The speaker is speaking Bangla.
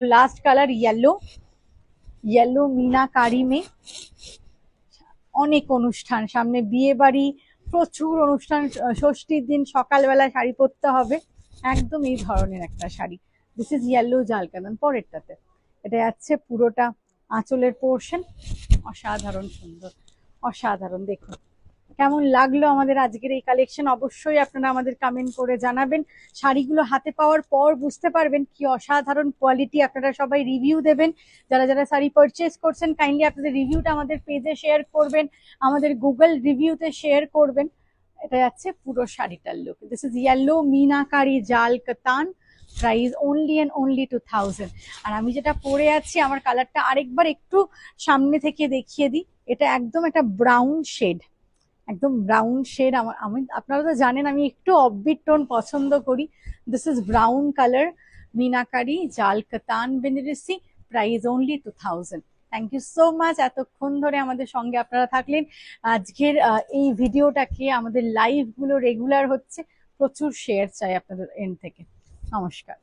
লাস্ট কালার ইয়েলো, ইয়েলো মিনাকারি মে অনেক অনুষ্ঠান সামনে, বিয়ে বাড়ি, প্রচুর অনুষ্ঠান, ষষ্ঠীর দিন সকালবেলা শাড়ি পরতে হবে, একদম এই ধরনের একটা শাড়ি। দিস ইজ ইয়েলো জালকাদান। পরেরটাতে এটা যাচ্ছে পুরোটা আঁচলের পোর্শন, অসাধারণ সুন্দর, অসাধারণ। দেখুন কেমন লাগলো আমাদের আজকের এই কালেকশন, অবশ্যই আপনারা আমাদের কমেন্ট করে জানাবেন। শাড়িগুলো হাতে পাওয়ার পর বুঝতে পারবেন কি অসাধারণ কোয়ালিটি। আপনারা সবাই রিভিউ দেবেন, যারা যারা শাড়ি পারচেস করছেন কাইন্ডলি আপনাদের রিভিউটা আমাদের পেজে শেয়ার করবেন, আমাদের গুগল রিভিউতে শেয়ার করবেন। এটা যাচ্ছে পুরো শাড়িটার look. This is yellow meenakari জাল কাতান, প্রাইস অনলি অ্যান্ড অনলি 2000। আর আমি যেটা পরে আছি আমার কালারটা আরেকবার একটু সামনে থেকে দেখিয়ে দিই। এটা একদম একটা ব্রাউন শেড, একদম ব্রাউন শেড। আমি আপনারা তো জানেন আমি একটু অফবিট টোন পছন্দ করি। This is brown colour meenakari জাল katan Banarasi, price only 2000। Thank you so much এতক্ষণ ধরে আমাদের সঙ্গে আপনারা থাকলেন। আজকের এই ভিডিওটাকে, আমাদের লাইভ গুলো রেগুলার হচ্ছে, প্রচুর শেয়ার চাই আপনাদের এন্ড থেকে। নমস্কার।